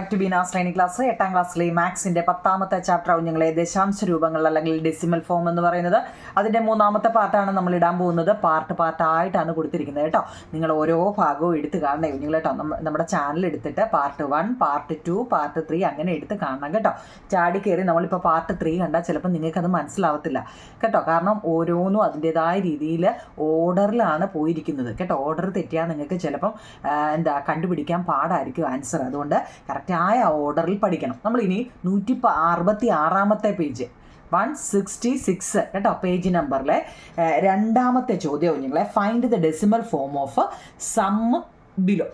Back to Beena's training class. 8ാം ക്ലാസ്സിലെ മാത്സിൻ്റെ 10ാമത്തെ ചാപ്റ്റർ കുഞ്ഞുങ്ങളെ ദശാംശ രൂപങ്ങൾ അല്ലെങ്കിൽ ഡെസിമൽ ഫോം എന്ന് പറയുന്നത്. അതിൻ്റെ 3ാമത്തെ പാർട്ടാണ് നമ്മൾ ഇടാൻ പോകുന്നത്. പാർട്ടായിട്ടാണ് കൊടുത്തിരിക്കുന്നത് കേട്ടോ. നിങ്ങൾ ഓരോ ഭാഗവും എടുത്ത് കാണണേ കുഞ്ഞുങ്ങൾ കേട്ടോ. നമ്മുടെ ചാനൽ എടുത്തിട്ട് പാർട്ട് 1, പാർട്ട് 2, പാർട്ട് 3 അങ്ങനെ എടുത്ത് കാണണം കേട്ടോ. ചാടി കയറി നമ്മളിപ്പോൾ പാർട്ട് 3 കണ്ടാൽ ചിലപ്പോൾ നിങ്ങൾക്കത് മനസ്സിലാവത്തില്ല കേട്ടോ. കാരണം ഓരോന്നും അതിൻ്റെതായ രീതിയിൽ ഓർഡറിലാണ് പോയിരിക്കുന്നത് കേട്ടോ. ഓർഡർ തെറ്റിയാൽ നിങ്ങൾക്ക് ചിലപ്പം കണ്ടുപിടിക്കാൻ പാടായിരിക്കും ആൻസർ. അതുകൊണ്ട് കറക്റ്റായ ഓർഡറിൽ പഠിക്കണം. നമ്മളിനി 166ാമത്തെ പേജ് 166 കേട്ടോ പേജ് നമ്പറിലെ 2ാമത്തെ ചോദ്യം കുഞ്ഞുങ്ങളെ, find the decimal form of sum below.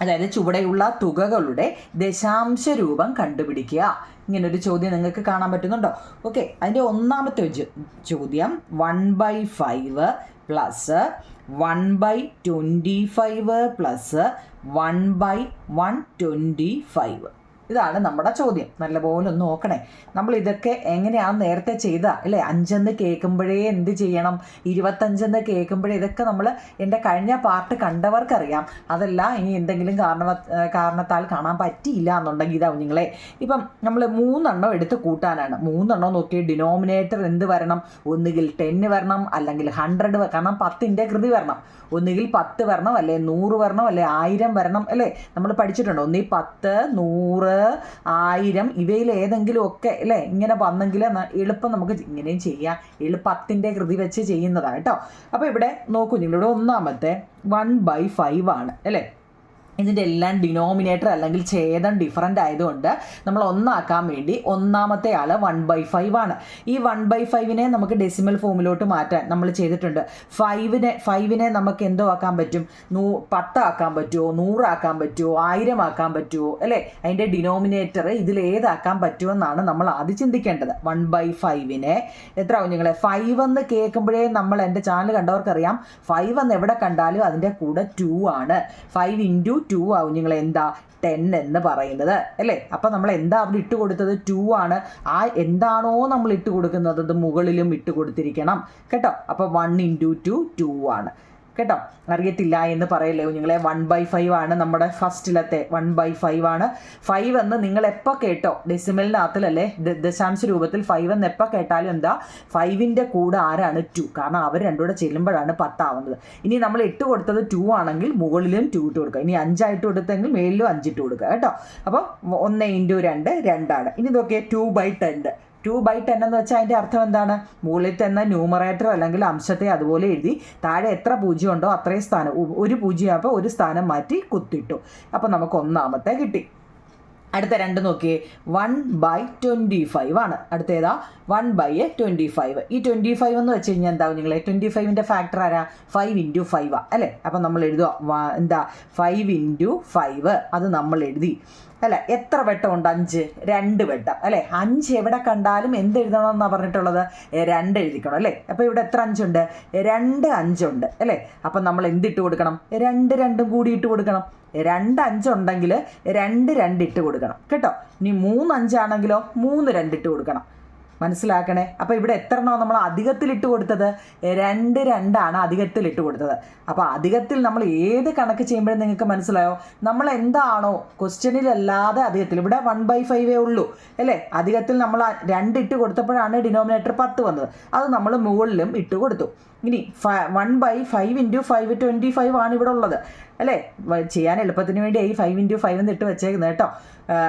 അതായത് ചുവടെയുള്ള തുകകളുടെ ദശാംശ രൂപം കണ്ടുപിടിക്കുക. ഇങ്ങനൊരു ചോദ്യം നിങ്ങൾക്ക് കാണാൻ പറ്റുന്നുണ്ടോ? ഓക്കെ, അതിൻ്റെ 1ാമത്തെ ചോദ്യം 1/5 പ്ലസ് 1/25 പ്ലസ് 1/125. ഇതാണ് നമ്മുടെ ചോദ്യം. നല്ലപോലെ ഒന്ന് നോക്കണേ. നമ്മൾ ഇതൊക്കെ എങ്ങനെയാണ് നേരത്തെ ചെയ്ത അല്ലേ? 5 കേൾക്കുമ്പോഴേ എന്ത് ചെയ്യണം? 25 കേൾക്കുമ്പോഴേ ഇതൊക്കെ നമ്മൾ എൻ്റെ കഴിഞ്ഞ പാർട്ട് കണ്ടവർക്കറിയാം. അതല്ല ഇനി എന്തെങ്കിലും കാരണത്താൽ കാണാൻ പറ്റിയില്ല എന്നുണ്ടെങ്കിൽ ഇതാ കുഞ്ഞുങ്ങളെ, ഇപ്പം നമ്മൾ 3 എടുത്ത് കൂട്ടാനാണ്. 3 നോക്കി ഡിനോമിനേറ്റർ എന്ത് വരണം? ഒന്നുകിൽ 10 വരണം, അല്ലെങ്കിൽ 100 കാരണം 10ൻ്റെ കൃതി വരണം. ഒന്നുകിൽ 10 വരണം, അല്ലെ 100 വരണം, അല്ലെ 1000 വരണം അല്ലേ? നമ്മൾ പഠിച്ചിട്ടുണ്ട്. ഒന്നീ 10, 100, 1000 ഇവയിൽ ഏതെങ്കിലും ഒക്കെ അല്ലേ ഇങ്ങനെ വന്നെങ്കിൽ എളുപ്പം നമുക്ക് ഇങ്ങനെയും ചെയ്യാം. 10ൻ്റെ കൃതി വെച്ച് ചെയ്യുന്നതാണ് കേട്ടോ. അപ്പോൾ ഇവിടെ നോക്കൂ, നിങ്ങളുടെ 1ാമത്തെ 1/5 ആണ് അല്ലേ? ഇതിൻ്റെ എല്ലാം ഡിനോമിനേറ്റർ അല്ലെങ്കിൽ ഛേദം ഡിഫറൻ്റ് ആയതുകൊണ്ട് നമ്മൾ ഒന്നാക്കാൻ വേണ്ടി 1ാമത്തെ ആൾ 1/5 ആണ്. ഈ 1/5നെ നമുക്ക് ഡെസിമൽ ഫോമിലോട്ട് മാറ്റാൻ നമ്മൾ ചെയ്തിട്ടുണ്ട്. 5നെ നമുക്ക് എന്തോ ആക്കാൻ പറ്റും? 10 ആക്കാൻ പറ്റുമോ? 100 ആക്കാൻ പറ്റുമോ? 1000 ആക്കാൻ പറ്റുമോ അല്ലേ? അതിൻ്റെ ഡിനോമിനേറ്റർ ഇതിലേതാക്കാൻ പറ്റുമെന്നാണ് നമ്മൾ ആദ്യം ചിന്തിക്കേണ്ടത്. 1/5നെ എത്ര കുഞ്ഞുങ്ങളെ? 5 എന്ന് കേൾക്കുമ്പോഴേ നമ്മൾ എൻ്റെ ചാനൽ കണ്ടവർക്കറിയാം 5 എന്ന് എവിടെ കണ്ടാലും അതിൻ്റെ കൂടെ 2 ആണ്. 5 × 2 ആവും നിങ്ങൾ എന്താ 10 എന്ന് പറയുന്നത് അല്ലേ? അപ്പം നമ്മൾ എന്താ അവിടെ ഇട്ട് കൊടുത്തത്? 2 ആണ്. ആ എന്താണോ നമ്മൾ ഇട്ട് കൊടുക്കുന്നത് അത് മുകളിലും ഇട്ട് കൊടുത്തിരിക്കണം കേട്ടോ. അപ്പോൾ 1 × 2 2 ആണ് കേട്ടോ. അറിയത്തില്ല എന്ന് പറയല്ലേ കുഞ്ഞുങ്ങളെ? 1/5 ആണ് നമ്മുടെ ഫസ്റ്റിലത്തെ 1/5 ആണ്. 5 എന്ന് നിങ്ങൾ എപ്പോൾ കേട്ടോ ഡെസിമലിനകത്തിലല്ലേ ദശാംശ രൂപത്തിൽ 5 എന്ന് എപ്പോൾ കേട്ടാലും എന്താ 5ൻ്റെ കൂടെ ആരാണ്? 2. കാരണം അവർ രണ്ടുകൂടെ ചെല്ലുമ്പോഴാണ് 10 ആവുന്നത്. ഇനി നമ്മൾ ഇട്ട് കൊടുത്തത് 2 ആണെങ്കിൽ മുകളിലും 2 ഇട്ട് കൊടുക്കുക. ഇനി 5 ആയിട്ട് കൊടുത്തെങ്കിൽ മേളിലും 5 ഇട്ട് കൊടുക്കുക കേട്ടോ. അപ്പോൾ 1 × 2 2 ആണ്. ഇനി നോക്കിയേ 2/10. 2/10 എന്ന് വെച്ചാൽ അതിൻ്റെ അർത്ഥം എന്താണ്? മുകളിൽ തന്നെ ന്യൂമറേറ്റർ അല്ലെങ്കിൽ അംശത്തെ അതുപോലെ എഴുതി താഴെ എത്ര 0 ഉണ്ടോ അത്രയും സ്ഥാനം, ഒരു 0 ആകുമ്പോൾ ഒരു സ്ഥാനം മാറ്റി കുത്തിട്ടു. അപ്പോൾ നമുക്ക് 1ാമത്തെ കിട്ടി. അടുത്ത 2 നോക്കിയേ 1/25 ആണ്. അടുത്തേതാ 1/25. ഈ 25 എന്ന് വെച്ച് കഴിഞ്ഞാൽ എന്താ നിങ്ങളെ? 25ൻ്റെ ഫാക്ടർ ആരാ? 5 × 5 അല്ലേ? അപ്പം നമ്മൾ എഴുതുക എന്താ 5 × 5 അത് നമ്മൾ എഴുതി അല്ല. എത്ര വട്ടമുണ്ട്? 5, 2 വട്ടം അല്ലേ? 5 എവിടെ കണ്ടാലും എന്ത് എഴുതണം എന്നാണ് പറഞ്ഞിട്ടുള്ളത്? 2 എഴുതിക്കണം അല്ലേ? അപ്പോൾ ഇവിടെ എത്ര 5 ഉണ്ട്? 2 5 ഉണ്ട് അല്ലേ? അപ്പം നമ്മൾ എന്തിട്ട് കൊടുക്കണം? 2 2 കൂടി ഇട്ട് കൊടുക്കണം. 2 5 ഉണ്ടെങ്കിൽ 2 2 ഇട്ട് കൊടുക്കണം കേട്ടോ. ഇനി 3 5 ആണെങ്കിലോ 3 2 ഇട്ട് കൊടുക്കണം. മനസ്സിലാക്കണേ. അപ്പോൾ ഇവിടെ എത്ര എണ്ണമാണ് നമ്മൾ അധികത്തിലിട്ട് കൊടുത്തത്? 2 2 ആണ് അധികത്തിലിട്ട് കൊടുത്തത്. അപ്പോൾ അധികത്തിൽ നമ്മൾ ഏത് കണക്ക് ചെയ്യുമ്പോഴും നിങ്ങൾക്ക് മനസ്സിലായോ? നമ്മൾ എന്താണോ ക്വസ്റ്റ്യനിലല്ലാതെ അധികത്തിൽ ഇവിടെ 1/5 ഉള്ളൂ അല്ലേ? അധികത്തിൽ നമ്മൾ 2 ഇട്ട് കൊടുത്തപ്പോഴാണ് ഡിനോമിനേറ്റർ 10 വന്നത്. അത് നമ്മൾ മുകളിലും ഇട്ട് കൊടുത്തു. ഇനി 1/5 × 5 25 ആണ് ഇവിടെ ഉള്ളത് അല്ലേ? ചെയ്യാൻ എളുപ്പത്തിന് വേണ്ടി ഈ 5 × 5 എന്ന് ഇട്ട് വെച്ചേക്കുന്നത് കേട്ടോ.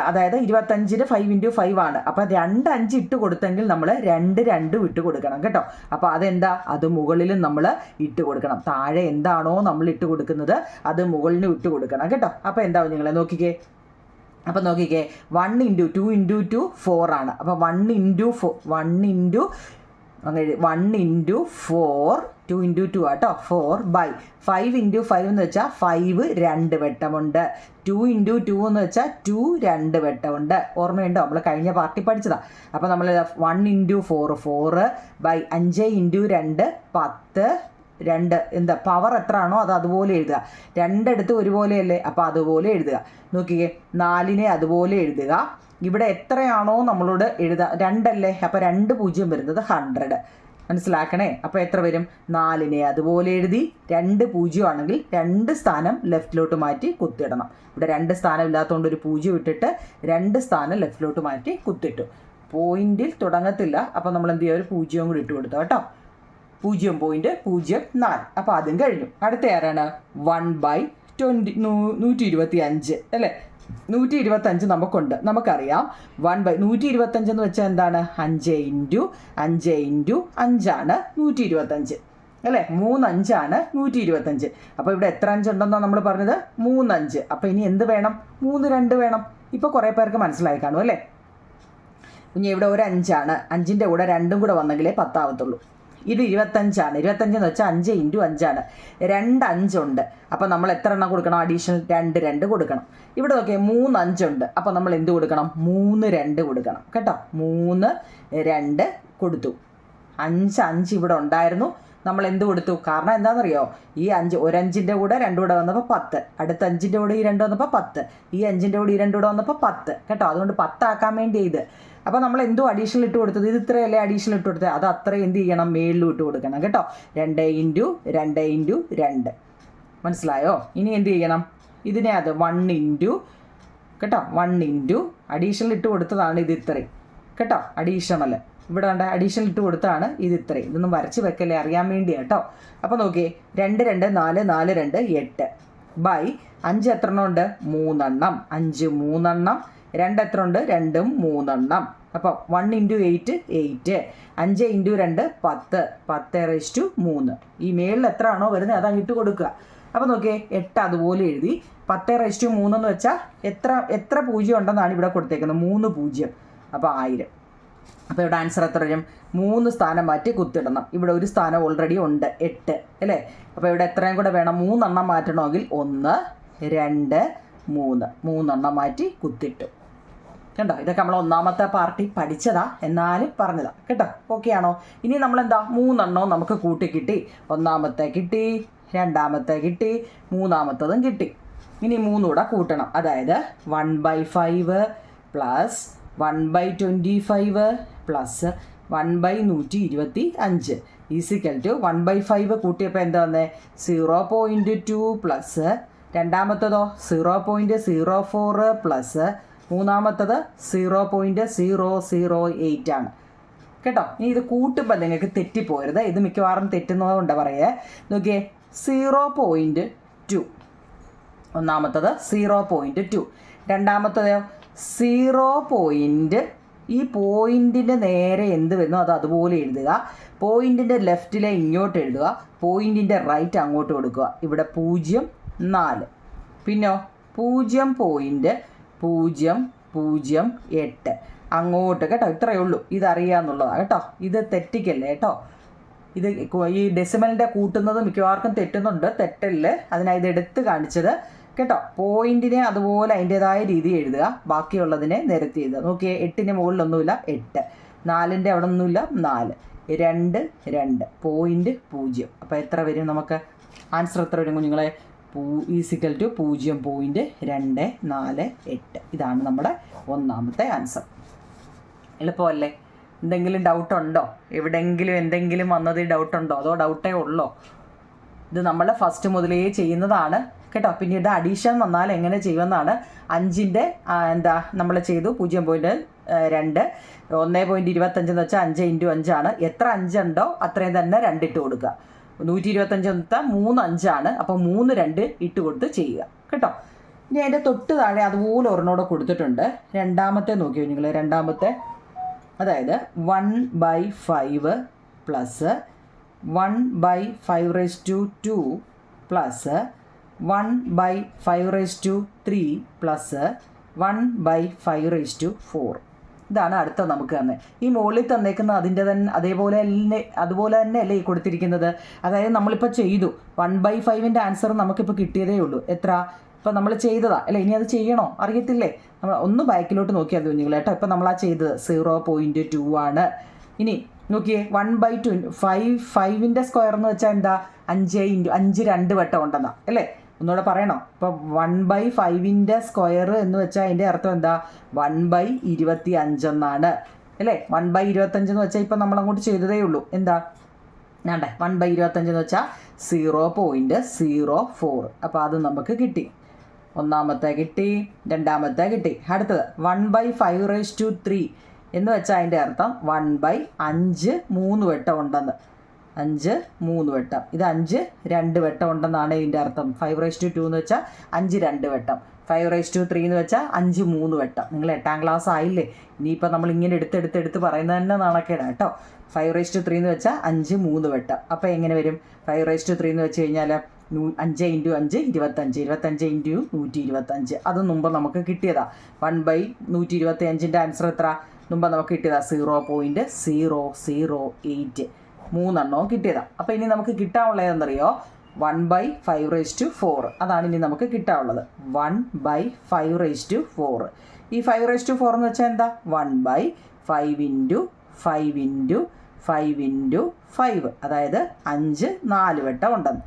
അതായത് 25ന് 5 × 5 ആണ്. അപ്പോൾ 2 5 ഇട്ട് കൊടുത്തെങ്കിൽ നമ്മൾ 2 2 ഇട്ട് കൊടുക്കണം കേട്ടോ. അപ്പോൾ അതെന്താ? അത് മുകളിലും നമ്മൾ ഇട്ട് കൊടുക്കണം. താഴെ എന്താണോ നമ്മൾ ഇട്ട് കൊടുക്കുന്നത് അത് മുകളിലും ഇട്ട് കൊടുക്കണം കേട്ടോ. അപ്പോൾ എന്താ നിങ്ങളെ നോക്കിക്കേ. അപ്പം നോക്കിക്കേ 1 × 2 × 2 4 ആണ്. അപ്പോൾ 1 × 4 2 × 2 ആട്ടോ 4/5 × 5 എന്ന് വെച്ചാൽ 5 2 വട്ടമുണ്ട്. 2 × 2 എന്ന് വെച്ചാൽ 2 2 വട്ടമുണ്ട്. ഓർമ്മയുണ്ടോ? നമ്മൾ കഴിഞ്ഞ പാർട്ടി പഠിച്ചതാണ്. അപ്പോൾ നമ്മൾ 1 × 4 4/5 × 2 10 2 എന്താ പവർ എത്ര ആണോ അത് അതുപോലെ എഴുതുക. 2 എടുത്ത് ഒരുപോലെയല്ലേ? അപ്പോൾ അതുപോലെ എഴുതുക. നോക്കിക്കേ 4നെ അതുപോലെ എഴുതുക. ഇവിടെ എത്രയാണോ നമ്മളോട് എഴുതുക 2 അല്ലേ? അപ്പോൾ 2 0 വരുന്നത് 100 മനസ്സിലാക്കണേ. അപ്പോൾ എത്ര വരും? 4നെ അതുപോലെ എഴുതി 2 0 ആണെങ്കിൽ 2 സ്ഥാനം ലെഫ്റ്റിലോട്ട് മാറ്റി കുത്തിയിടണം. ഇവിടെ 2 സ്ഥാനം ഇല്ലാത്തതുകൊണ്ട് ഒരു 0 ഇട്ടിട്ട് 2 സ്ഥാനം ലെഫ്റ്റിലോട്ട് മാറ്റി കുത്തിട്ടു. പോയിന്റിൽ തുടങ്ങത്തില്ല, അപ്പോൾ നമ്മൾ എന്ത് ചെയ്യുക? ഒരു 0 കൂടി ഇട്ട് കൊടുത്തു കേട്ടോ. 0.04. അപ്പോൾ അതും കഴിഞ്ഞു. അടുത്ത ആരാണ്? 1/125 അല്ലേ? 125 നമുക്കുണ്ട്. നമുക്കറിയാം 1/125 എന്ന് വെച്ചാൽ എന്താണ്? 5 × 5 × 5 ആണ് 125 അല്ലേ? 3 5 ആണ് 125. അപ്പോൾ ഇവിടെ എത്ര 5 ഉണ്ടെന്നാണ് നമ്മൾ പറഞ്ഞത്? 3 5. അപ്പോൾ ഇനി എന്ത് വേണം? 3 2 വേണം. ഇപ്പോൾ കുറേ പേർക്ക് മനസ്സിലായി കാണും അല്ലേ? ഇനി ഇവിടെ ഒരു 5 ആണ്. 5ൻ്റെ കൂടെ 2 കൂടെ വന്നെങ്കിലേ 10 ആവത്തുള്ളൂ. ഇത് 25 ആണ്. 25 എന്ന് വെച്ചാൽ 5 × 5 ആണ്. 2 5 ഉണ്ട്. അപ്പോൾ നമ്മൾ എത്ര എണ്ണം കൊടുക്കണം? അഡീഷണൽ 2 2 കൊടുക്കണം. ഇവിടെ നോക്കിയേ 3 5 ഉണ്ട്. അപ്പോൾ നമ്മൾ എന്ത് കൊടുക്കണം? 3 2 കൊടുക്കണം കേട്ടോ. 3 2 കൊടുത്തു. 5 5 ഇവിടെ ഉണ്ടായിരുന്നു, നമ്മൾ എന്ത് കൊടുത്തു? കാരണം എന്താണെന്നറിയോ? ഈ 5 ഒരു 5ൻ്റെ കൂടെ 2 കൂടെ വന്നപ്പോൾ 10, അടുത്ത 5ൻ്റെ കൂടെ ഈ 2 വന്നപ്പോൾ 10, ഈ 5ൻ്റെ കൂടെ ഈ 2 കൂടെ വന്നപ്പോൾ 10 കേട്ടോ. അതുകൊണ്ട് 10 ആക്കാൻ വേണ്ടി ഇത്. അപ്പോൾ നമ്മൾ എന്തോ അഡീഷണൽ ഇട്ട് കൊടുത്തത്? ഇത് ഇത്രയല്ലേ അഡീഷണൽ ഇട്ട് കൊടുത്തത്? അത് അത്രയും എന്ത് ചെയ്യണം? മേളിലും ഇട്ട് കൊടുക്കണം കേട്ടോ. 2 × 2 × 2 മനസ്സിലായോ? ഇനി എന്ത് ചെയ്യണം? ഇതിനെ അത് 1 × കേട്ടോ 1 × അഡീഷണൽ ഇട്ട് കൊടുത്തതാണ് ഇത് ഇത്രയും കേട്ടോ. അഡീഷണൽ ഇവിടെ ഉണ്ട്, അഡീഷണൽ ഇട്ട് കൊടുത്താണ് ഇത് ഇത്രയും. ഇതൊന്നും വരച്ച് വെക്കല്ലേ, അറിയാൻ വേണ്ടി കേട്ടോ. അപ്പോൾ നോക്കിയേ 2 2 4 4 2 8 ബൈ 5 എത്ര എണ്ണം ഉണ്ട്? 3 എണ്ണം. 5 3 എണ്ണം. 2 എത്ര ഉണ്ട്? 2 3 എണ്ണം. അപ്പോൾ 1 × 8 8. 5 × 2 10 10/3. ഈ മേളിൽ എത്ര ആണോ വരുന്നത് അത് അങ്ങിട്ട് കൊടുക്കുക. അപ്പോൾ നോക്കിയേ 8 അതുപോലെ എഴുതി. 10/3 എന്ന് വെച്ചാൽ എത്ര 0 ഉണ്ടെന്നാണ് ഇവിടെ കൊടുത്തേക്കുന്നത്? 3 0. അപ്പോൾ 1000. അപ്പോൾ ഇവിടെ ആൻസർ എത്ര വരും? 3 സ്ഥാനം മാറ്റി കുത്തിടണം. ഇവിടെ ഒരു സ്ഥാനം ഓൾറെഡി ഉണ്ട് 8 അല്ലേ? അപ്പോൾ ഇവിടെ എത്രയും കൂടെ വേണം? 3 എണ്ണം മാറ്റണമെങ്കിൽ 1 2 3 3 എണ്ണം മാറ്റി കുത്തിട്ടു കേട്ടോ. ഇതൊക്കെ നമ്മൾ ഒന്നാമത്തെ പാർട്ടി പഠിച്ചതാ, എന്നാലും പറഞ്ഞതാ കേട്ടോ. ഓക്കെ ആണോ? ഇനി നമ്മളെന്താ 3 എണ്ണവും നമുക്ക് കൂട്ടി കിട്ടി. ഒന്നാമത്തെ കിട്ടി, രണ്ടാമത്തെ കിട്ടി, മൂന്നാമത്തതും കിട്ടി. ഇനി 3 കൂടെ കൂട്ടണം. അതായത് 1/5 പ്ലസ് 1/25 പ്ലസ് 1/125 ഈസിക്കൽ ടു 1/5 കൂട്ടിയപ്പോൾ എന്താ വന്നേ? 0.2 പ്ലസ് രണ്ടാമത്തതോ 0.04 പ്ലസ് മൂന്നാമത്തത് 0.008 ആണ് കേട്ടോ. ഇനി ഇത് കൂട്ടുമ്പോൾ നിങ്ങൾക്ക് തെറ്റിപ്പോരുത്. ഇത് മിക്കവാറും തെറ്റുന്നതുകൊണ്ട് പറയേ. നോക്കിയേ 0.2 ഒന്നാമത്തത് 0.2, രണ്ടാമത്തതോ 0. ഈ പോയിൻറ്റിൻ്റെ നേരെ എന്ത് വരുന്നു അത് അതുപോലെ എഴുതുക. പോയിൻറ്റിൻ്റെ ലെഫ്റ്റിലെ ഇങ്ങോട്ട് എഴുതുക, പോയിൻറ്റിൻ്റെ റൈറ്റ് അങ്ങോട്ട് കൊടുക്കുക. ഇവിടെ 0 4, പിന്നോ 0.008 അങ്ങോട്ട് കേട്ടോ. ഇത്രയേ ഉള്ളൂ, ഇതറിയാമെന്നുള്ളതാണ് കേട്ടോ. ഇത് തെറ്റിക്കല്ലേ കേട്ടോ. ഇത് ഈ ഡെസിമലിൻ്റെ കൂട്ടുന്നത് മിക്കവാർക്കും തെറ്റുന്നുണ്ട്, തെറ്റല്ലേ. അതിനാണ് ഇത് എടുത്ത് കാണിച്ചത് കേട്ടോ. പോയിന്റിനെ അതുപോലെ അതിൻ്റെതായ രീതി എഴുതുക, ബാക്കിയുള്ളതിനെ നിരത്തി എഴുതുക. നോക്കിയേ 8ന് മുകളിലൊന്നുമില്ല 8, 4ൻ്റെ അവിടെ ഒന്നുമില്ല 4, 2 2 0. അപ്പോൾ എത്ര വരും നമുക്ക്? ആൻസർ എത്ര വരും കുഞ്ഞുങ്ങളെ? Is equal to 0.248. ഇതാണ് നമ്മുടെ ഒന്നാമത്തെ ആൻസർ. എളുപ്പമല്ലേ? എന്തെങ്കിലും ഡൗട്ടുണ്ടോ? എവിടെയെങ്കിലും എന്തെങ്കിലും വന്നത് ഡൗട്ടുണ്ടോ? അതോ ഡൗട്ടേ ഉള്ളോ? ഇത് നമ്മൾ ഫസ്റ്റ് മുതലേ ചെയ്യുന്നതാണ് കേട്ടോ. പിന്നീട് അഡീഷൻ വന്നാൽ എങ്ങനെ ചെയ്യുമെന്നാണ്. 5ൻ്റെ എന്താ നമ്മൾ ചെയ്തു 0.2, 1.25 എന്ന് വെച്ചാൽ 5 × 5 ആണ്. എത്ര 5 ഉണ്ടോ അത്രയും തന്നെ 2 ഇട്ട് കൊടുക്കുക. 125 എന്ന് വെച്ചാൽ 3 5 ആണ്. അപ്പോൾ 3 2 ഇട്ട് കൊടുത്ത് ചെയ്യുക കേട്ടോ. ഇനി അതിൻ്റെ തൊട്ട് താഴെ അതുപോലെ ഒരെണ്ണോടെ കൊടുത്തിട്ടുണ്ട്. രണ്ടാമത്തെ നോക്കിയോ നിങ്ങൾ? രണ്ടാമത്തെ അതായത് 1/5 പ്ലസ് 1/5² പ്ലസ് 1/5³ പ്ലസ് 1/5⁴. ഇതാണ് അടുത്ത നമുക്ക് തന്നെ. ഈ മുകളിൽ തന്നേക്കുന്ന അതിൻ്റെ തന്നെ അതുപോലെ തന്നെ അല്ലേ ഈ കൊടുത്തിരിക്കുന്നത്. അതായത് നമ്മളിപ്പോൾ ചെയ്തു 1/5ൻ്റെ ആൻസർ നമുക്കിപ്പോൾ കിട്ടിയതേ ഉള്ളൂ. എത്ര? ഇപ്പം നമ്മൾ ചെയ്തതാ അല്ലേ. ഇനി അത് ചെയ്യണോ അറിയത്തില്ലേ? നമ്മൾ ഒന്ന് ബാക്കിലോട്ട് നോക്കിയാൽ കുഞ്ഞുങ്ങൾ കേട്ടോ. ഇപ്പം നമ്മളാ ചെയ്തത് 0.2 ആണ്. ഇനി നോക്കിയേ 1/5ൻ്റെ സ്ക്വയർ എന്ന് വെച്ചാൽ എന്താ? 5 × 5 2 വട്ടം ഉണ്ടെന്നാ അല്ലേ. ഒന്നുകൂടെ പറയണോ? ഇപ്പോൾ 1/5ൻ്റെ സ്ക്വയർ എന്ന് വെച്ചാൽ അതിൻ്റെ അർത്ഥം എന്താ? 1/25 എന്നാണ് അല്ലേ. 1/25 എന്ന് വെച്ചാൽ ഇപ്പം നമ്മൾ അങ്ങോട്ട് ചെയ്തതേ ഉള്ളൂ. എന്താ വേണ്ടേ 1/25 എന്ന് വെച്ചാൽ 0.04. അപ്പോൾ അത് നമുക്ക് കിട്ടി. ഒന്നാമത്തെ കിട്ടി, രണ്ടാമത്തെ കിട്ടി. അടുത്തത് 1/5³ എന്ന് വെച്ചാൽ അതിൻ്റെ അർത്ഥം 1/5 3 വട്ടം ഉണ്ടെന്ന്. 5 3 വട്ടം. ഇത് 5 2 വട്ടം ഉണ്ടെന്നാണ് ഇതിൻ്റെ അർത്ഥം. 5/2 എന്ന് വെച്ചാൽ 5 2 വട്ടം. 5/3 എന്ന് വെച്ചാൽ 5 3 വട്ടം. നിങ്ങൾ 8ാം ക്ലാസ് ആയില്ലേ, ഇനിയിപ്പോൾ നമ്മൾ ഇങ്ങനെ എടുത്ത് പറയുന്നത് തന്നെ നാണക്കേടാണ് കേട്ടോ. 5/3 എന്ന് വെച്ചാൽ 5 3 വട്ടം. അപ്പോൾ എങ്ങനെ വരും? 5/3 എന്ന് വെച്ച് കഴിഞ്ഞാൽ 5 × 5 25, 25 × 125. അത് മുമ്പ് നമുക്ക് കിട്ടിയതാണ്. 1/125ൻ്റെ ആൻസർ എത്ര? മുമ്പ് നമുക്ക് കിട്ടിയതാണ് 0.008. 3 കിട്ടിയതാണ്. അപ്പോൾ ഇനി നമുക്ക് കിട്ടാനുള്ളതെന്നറിയോ? 1/5/4. അതാണ് ഇനി നമുക്ക് കിട്ടാനുള്ളത്. 1/5/4. ഈ 5/4 എന്ന് വെച്ചാൽ എന്താ? 1/5 × 5 × 5 × 5. അതായത് 5 4 വട്ടം ഉണ്ടെന്ന്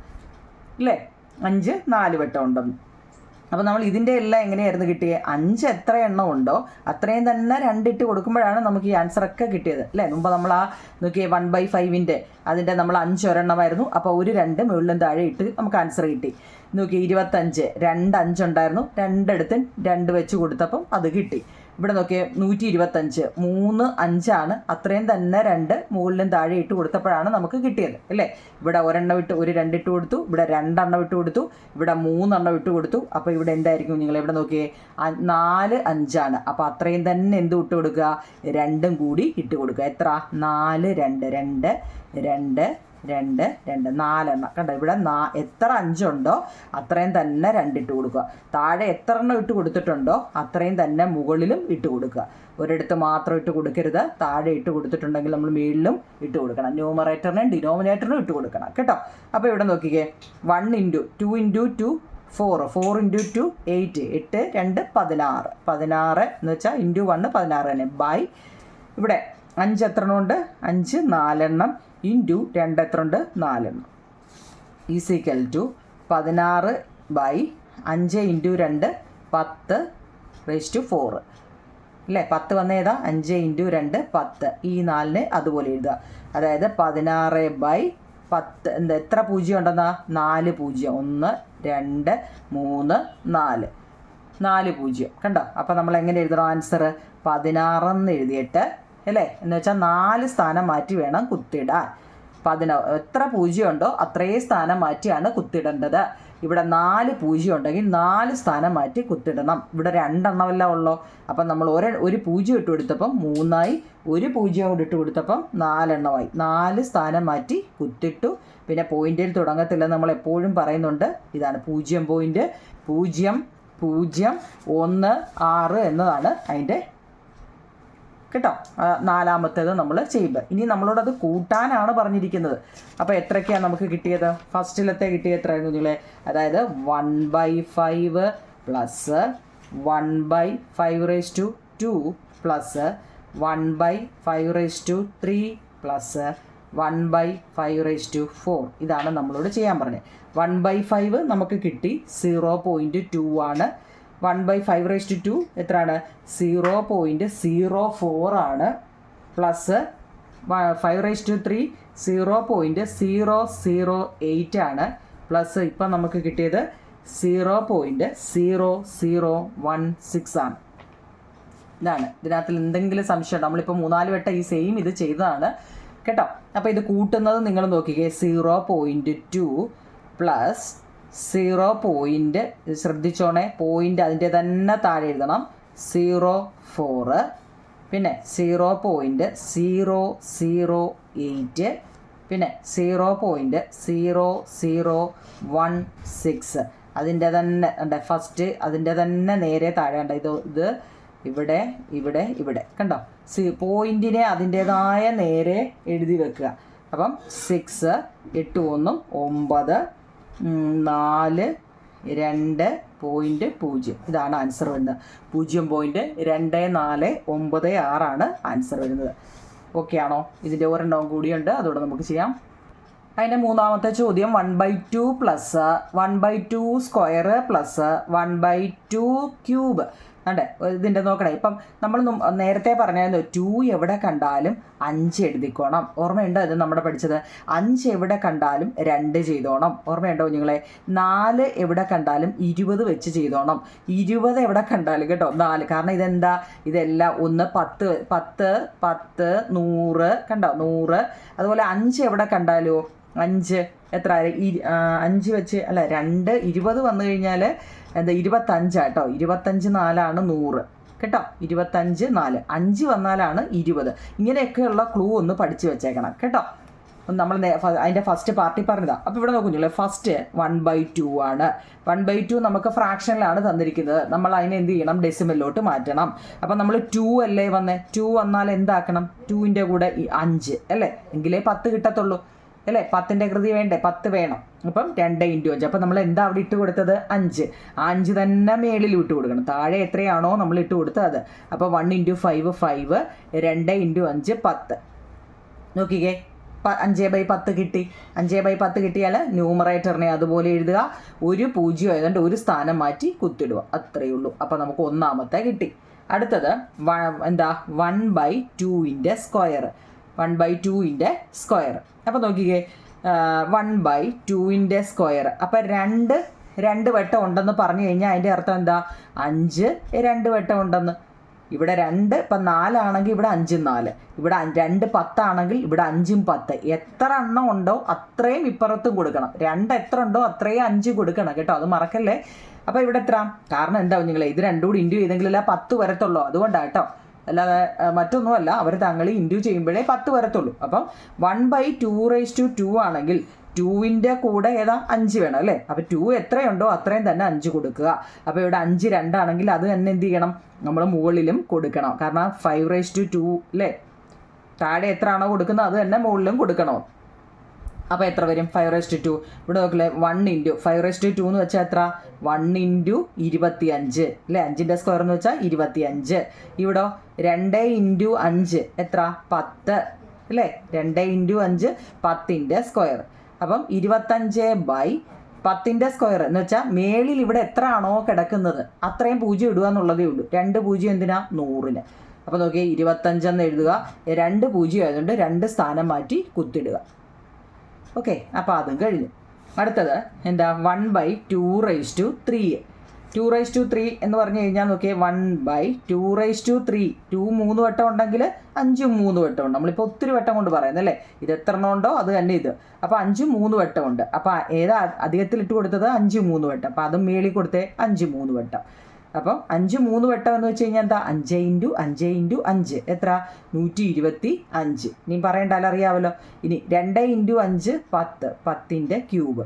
അല്ലേ? 5 4 വട്ടം ഉണ്ടെന്ന്. അപ്പോൾ നമ്മൾ ഇതിൻ്റെ എല്ലാം എങ്ങനെയായിരുന്നു കിട്ടിയത്? 5 എത്ര എണ്ണം ഉണ്ടോ അത്രയും തന്നെ 2 ഇട്ട് കൊടുക്കുമ്പോഴാണ് നമുക്ക് ഈ ആൻസറൊക്കെ കിട്ടിയത് അല്ലേ? മുമ്പ് നമ്മൾ ആ നോക്കിയേ 1/5ൻ്റെ അതിൻ്റെ നമ്മൾ 5 ഒരെണ്ണമായിരുന്നു. അപ്പോൾ ഒരു 2 മുകളിലും താഴെ ഇട്ട് നമുക്ക് ആൻസർ കിട്ടി. നോക്കി 25 2 5 ഉണ്ടായിരുന്നു, 2 എടുത്ത് 2 വെച്ച് കൊടുത്തപ്പം അത് കിട്ടി. ഇവിടെ നോക്കിയേ 125 3 5 ആണ്, അത്രയും തന്നെ 2 മുകളിലും താഴെ ഇട്ട് കൊടുത്തപ്പോഴാണ് നമുക്ക് കിട്ടിയത് അല്ലേ? ഇവിടെ ഒരെണ്ണം ഇട്ട് ഒരു 2 ഇട്ട് കൊടുത്തു, ഇവിടെ 2 എണ്ണം ഇട്ട് കൊടുത്തു, ഇവിടെ 3 എണ്ണം ഇട്ട് കൊടുത്തു. അപ്പോൾ ഇവിടെ എന്തായിരിക്കും? നിങ്ങൾ ഇവിടെ നോക്കിയേ 4 5 ആണ്. അപ്പോൾ അത്രയും തന്നെ എന്ത് ഇട്ട് കൊടുക്കുക? 2 കൂടി ഇട്ട് കൊടുക്കുക. എത്ര? 4 2 2 2 2 2 4 എണ്ണം. കണ്ടോ ഇവിടെ എത്ര 5 ഉണ്ടോ അത്രയും തന്നെ 2 ഇട്ട് കൊടുക്കുക. താഴെ എത്ര എണ്ണം ഇട്ട് കൊടുത്തിട്ടുണ്ടോ അത്രയും തന്നെ മുകളിലും ഇട്ട് കൊടുക്കുക. ഒരിടത്ത് മാത്രം ഇട്ട് കൊടുക്കരുത്. താഴെ ഇട്ട് കൊടുത്തിട്ടുണ്ടെങ്കിൽ നമ്മൾ മുകളിലും ഇട്ട് കൊടുക്കണം. ന്യൂമറേറ്ററിനും ഡിനോമിനേറ്ററിനും ഇട്ട് കൊടുക്കണം കേട്ടോ. അപ്പോൾ ഇവിടെ നോക്കിക്കേ 1 × 2 × 2 4 4 × 2 8 8 2 16 16 എന്ന് വെച്ചാൽ × 1 16 തന്നെ. ബൈ ഇവിടെ 5 എത്ര എണ്ണം ഉണ്ട്? 5 4 എണ്ണം ഇൻറ്റു 2 എത്ര ഉണ്ട്? 4 എണ്ണം ഈസിക്കൽ ടു 16/5 × 2 10⁴ അല്ലേ? 10 വന്നേതാ? 5 × 2 10. ഈ 4-നെ അതുപോലെ എഴുതുക. അതായത് 16/10. എന്താ എത്ര പൂജ്യം ഉണ്ടെന്നാ? 4 പൂജ്യം. 1 2 3 4 4 പൂജ്യം. കണ്ടോ? അപ്പോൾ നമ്മൾ എങ്ങനെ എഴുതണം ആൻസർ? 16 എന്ന് എഴുതിയിട്ട് അല്ലേ? എന്ന് വെച്ചാൽ 4 സ്ഥാനം മാറ്റി വേണം കുത്തിടാൻ. എത്ര പൂജ്യം ഉണ്ടോ അത്രയും സ്ഥാനം മാറ്റിയാണ് കുത്തിടേണ്ടത്. ഇവിടെ 4 പൂജ്യം ഉണ്ടെങ്കിൽ 4 സ്ഥാനം മാറ്റി കുത്തിടണം. ഇവിടെ 2 എണ്ണമല്ല ഉള്ളോ. അപ്പം നമ്മൾ ഒരു പൂജ്യം ഇട്ട് കൊടുത്തപ്പം 3ആയി, ഒരു പൂജ്യം കൂടി ഇട്ട് കൊടുത്തപ്പം 4 എണ്ണമായി. 4 സ്ഥാനം മാറ്റി കുത്തിട്ടു. പിന്നെ പോയിന്റിൽ തുടങ്ങത്തില്ല നമ്മൾ എപ്പോഴും പറയുന്നുണ്ട്. ഇതാണ് 0.0016 എന്നതാണ് അതിൻ്റെ കേട്ടോ. 4-മത്തേത് നമ്മൾ ചെയ്യുമ്പോൾ ഇനി നമ്മളോടത് കൂട്ടാനാണ് പറഞ്ഞിരിക്കുന്നത്. അപ്പോൾ എത്രയൊക്കെയാണ് നമുക്ക് കിട്ടിയത്? ഫസ്റ്റിലത്തെ കിട്ടിയത് എത്രയായിരുന്നു നിങ്ങളെ? അതായത് 1/5 പ്ലസ് 1/5² പ്ലസ് 1/5³ പ്ലസ് 1/5/4. ഇതാണ് നമ്മളോട് ചെയ്യാൻ പറഞ്ഞത്. 1/5 നമുക്ക് കിട്ടി, 0.2 ആണ്. 1/5² എത്രയാണ്? 0.04 ആണ്. പ്ലസ് 5/3 0.008 ആണ്. പ്ലസ് ഇപ്പം നമുക്ക് കിട്ടിയത് 0.0016 ആണ്. ഇതാണ്. ഇതിനകത്തിൽ എന്തെങ്കിലും സംശയം? നമ്മളിപ്പോൾ 3-4 വട്ടം ഈ സെയിം ഇത് ചെയ്തതാണ് കേട്ടോ. അപ്പോൾ ഇത് കൂട്ടുന്നത് നിങ്ങൾ നോക്കിക്കേ. 0.2 പ്ലസ് 0. ശ്രദ്ധിച്ചോണേ, പോയിൻ്റ് അതിൻ്റെ തന്നെ താഴെ എഴുതണം. 0.4 പിന്നെ 0.008 പിന്നെ 0.0016 അതിൻ്റെ തന്നെ ഫസ്റ്റ് അതിൻ്റെ തന്നെ നേരെ താഴെ ഉണ്ട്. ഇത് ഇവിടെ ഇവിടെ ഇവിടെ കണ്ടോ? പോയിൻറ്റിനെ അതിൻ്റേതായ നേരെ എഴുതി വെക്കുക. അപ്പം 6 8 1 9 4 2.0 ഇതാണ് ആൻസർ വരുന്നത്. 0.2496 ആണ് ആൻസർ വരുന്നത്. ഓക്കെ ആണോ? ഇതിൻ്റെ ഒരെണ്ണവും കൂടിയുണ്ട്, അതോടെ നമുക്ക് ചെയ്യാം. അതിൻ്റെ 3-മത്തെ ചോദ്യം 1/2 പ്ലസ് 1/2² പ്ലസ് 1/2³ അതെ, ഇതിൻ്റെ നോക്കണേ. ഇപ്പം നമ്മൾ നേരത്തെ പറഞ്ഞായിരുന്നു 2 എവിടെ കണ്ടാലും 5 എഴുതിക്കോണം. ഓർമ്മയുണ്ടോ ഇത് നമ്മുടെ പഠിച്ചത്? 5 എവിടെ കണ്ടാലും 2 ചെയ്തോണം. ഓർമ്മയുണ്ടോ നിങ്ങളെ? 4 എവിടെ കണ്ടാലും 20 വെച്ച് ചെയ്തോണം. 20 എവിടെ കണ്ടാലും കേട്ടോ 4. കാരണം ഇതെന്താ, ഇതെല്ലാം 1 10 10 10 100 കണ്ടോ 100. അതുപോലെ 5 എവിടെ കണ്ടാലോ 5 എത്ര 5 വെച്ച് അല്ല 2 20 വന്നു കഴിഞ്ഞാൽ എന്താ 25 കേട്ടോ. 25 4 100 കേട്ടോ. 25 4 5 വന്നാലാണ് 20. ഇങ്ങനെയൊക്കെയുള്ള ക്ലൂ ഒന്ന് പഠിച്ചു വെച്ചേക്കണം കേട്ടോ. നമ്മൾ അതിൻ്റെ ഫസ്റ്റ് പാർട്ടി പറഞ്ഞതാണ്. അപ്പോൾ ഇവിടെ നോക്കുന്നില്ലേ, ഫസ്റ്റ് 1/2 ആണ്. 1/2 നമുക്ക് ഫ്രാക്ഷനിലാണ് തന്നിരിക്കുന്നത്. നമ്മൾ അതിനെ എന്ത് ചെയ്യണം, ഡെസിമലിലോട്ട് മാറ്റണം. അപ്പം നമ്മൾ 2 അല്ലേ വന്നേ, 2 വന്നാൽ എന്താക്കണം, 2ൻ്റെ കൂടെ 5 അല്ലേ, എങ്കിലേ 10 കിട്ടത്തുള്ളൂ അല്ലേ. 10ൻ്റെ കൃതി വേണ്ടേ, 10 വേണം. അപ്പം 2 × 5. അപ്പം നമ്മൾ എന്താ അവിടെ ഇട്ട് കൊടുത്തത്, 5. 5 തന്നെ മേളിൽ ഇട്ട് കൊടുക്കണം. താഴെ എത്രയാണോ നമ്മൾ ഇട്ട് കൊടുത്തത് അത്. അപ്പോൾ 1 × 5 5, 2 × 5 10. നോക്കിക്കേ, 5/10 കിട്ടി. 5/10 കിട്ടിയാൽ ന്യൂമറേറ്ററിനെ അതുപോലെ എഴുതുക. ഒരു 0 ആയതുകൊണ്ട് ഒരു സ്ഥാനം മാറ്റി കുത്തിടുക, അത്രയേ ഉള്ളൂ. അപ്പോൾ നമുക്ക് ഒന്നാമത്തെ കിട്ടി. അടുത്തത് എന്താ 1/2ൻ്റെ സ്ക്വയർ. 1/2ൻ്റെ സ്ക്വയർ. അപ്പോൾ നോക്കിക്കേ, 1/2ൻ്റെ സ്ക്വയർ. അപ്പം 2 വട്ടം ഉണ്ടെന്ന് പറഞ്ഞു കഴിഞ്ഞാൽ അതിൻ്റെ അർത്ഥം എന്താ, 5 2 വട്ടം ഉണ്ടെന്ന്. ഇവിടെ 2 ഇപ്പം 4 ആണെങ്കിൽ ഇവിടെ 5 4. ഇവിടെ 2 10 ആണെങ്കിൽ ഇവിടെ 5 10. എത്ര എണ്ണം ഉണ്ടോ അത്രയും ഇപ്പുറത്തും കൊടുക്കണം. 2 എത്ര ഉണ്ടോ അത്രയും 5 കൊടുക്കണം കേട്ടോ, അത് മറക്കല്ലേ. അപ്പോൾ ഇവിടെ എത്ര, കാരണം എന്താ കുഞ്ഞുങ്ങളെ, ഇത് രണ്ടും കൂടി ഇൻറ്റു ചെയ്തെങ്കിലല്ല 10 വരത്തുള്ളൂ. അതുകൊണ്ടാണ് കേട്ടോ, അല്ലാതെ മറ്റൊന്നുമല്ല. അവർ തങ്ങൾ ഇൻറ്റു ചെയ്യുമ്പോഴേ 10 വരത്തുള്ളൂ. അപ്പം 1/2² ആണെങ്കിൽ 2ൻ്റെ കൂടെ ഏതാ 5 വേണം അല്ലേ. അപ്പോൾ 2 എത്രയുണ്ടോ അത്രയും തന്നെ 5 കൊടുക്കുക. അപ്പോൾ ഇവിടെ 5 2 ആണെങ്കിൽ അത് തന്നെ എന്ത് ചെയ്യണം, നമ്മൾ മുകളിലും കൊടുക്കണം. കാരണം 5/2 അല്ലേ, താഴെ എത്ര ആണോ കൊടുക്കുന്നത് അത് തന്നെ മുകളിലും കൊടുക്കണം. അപ്പോൾ എത്ര വരും, 5/2. ഇവിടെ നോക്കില്ലേ, 1 × 5/2 എന്ന് വെച്ചാൽ എത്ര, 1 × 25 അല്ലേ. 5ൻ്റെ സ്ക്വയർ എന്ന് വെച്ചാൽ 25. ഇവിടെ 2 × 5 എത്ര, 10 അല്ലേ. 2 × 5 10ൻ്റെ സ്ക്വയർ. അപ്പം 25/10ൻ്റെ സ്ക്വയർ എന്ന് വെച്ചാൽ മേളിൽ ഇവിടെ എത്ര ആണോ കിടക്കുന്നത് അത്രയും 0 ഇടുക എന്നുള്ളതേ ഉള്ളൂ. 2 0 എന്തിനാ, 100-ന്. അപ്പോൾ നോക്കിയാൽ 25 എന്ന് എഴുതുക. 2 0 ആയതുകൊണ്ട് 2 സ്ഥാനം മാറ്റി കുത്തിടുക. ഓക്കെ, അപ്പോൾ അതും കഴിഞ്ഞു. അടുത്തത് എന്താ, 1/2/3. 2/3 എന്ന് പറഞ്ഞു കഴിഞ്ഞാൽ നോക്കിയേ, 1/2/3. 2 3 വട്ടം ഉണ്ടെങ്കിൽ 5 3 വട്ടം ഉണ്ട്. നമ്മളിപ്പോൾ ഒത്തിരി വട്ടം കൊണ്ട് പറയുന്നല്ലേ, ഇത് എത്ര എണ്ണം ഉണ്ടോ അത് തന്നെ ഇത്. അപ്പോൾ 5 3 വട്ടം ഉണ്ട്. അപ്പോൾ ഏതാ അധികത്തിൽ ഇട്ട് കൊടുത്തത്, 5 3 വട്ടം. അപ്പോൾ അതും മേളിൽ കൊടുത്തേ 5 3 വട്ടം. അപ്പം 5 3 വട്ടം എന്ന് വെച്ച് കഴിഞ്ഞാൽ എന്താ, 5 × 5 × 5 എത്ര, 125. ഇനി പറയണ്ടാലും അറിയാമല്ലോ. ഇനി 2 × 5 10, 10ൻ്റെ ക്യൂബ്.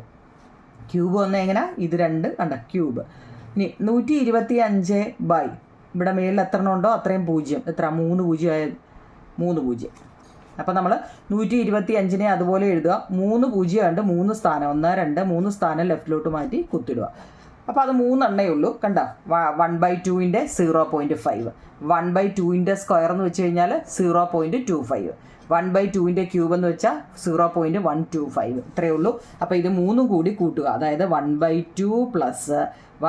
ക്യൂബ് വന്ന് എങ്ങനെ, ഇത് 2 കണ്ട ക്യൂബ്. ഇനി 125 ഇവിടെ മേളിൽ എത്ര എണ്ണം ഉണ്ടോ അത്രയും 0. എത്ര, 3 0 ആയ 3 0. അപ്പം നമ്മൾ 125നെ അതുപോലെ എഴുതുക. 3 0 ആയതുകൊണ്ട് 3 സ്ഥാനം, 1 2 3 സ്ഥാനം ലെഫ്റ്റിലോട്ട് മാറ്റി കുത്തിടുക. അപ്പോൾ അത് 3 എണ്ണേ ഉള്ളൂ കണ്ട. 1/2ൻ്റെ 0.5. 1/2ൻ്റെ സ്ക്വയർ എന്ന് വെച്ച് കഴിഞ്ഞാൽ 0.25. 1/2ൻ്റെ ക്യൂബ് എന്ന് വെച്ചാൽ 0.125. ഇത്രയേ ഉള്ളൂ. അപ്പോൾ ഇത് 3 കൂടി കൂട്ടുക. അതായത് 1/2 പ്ലസ്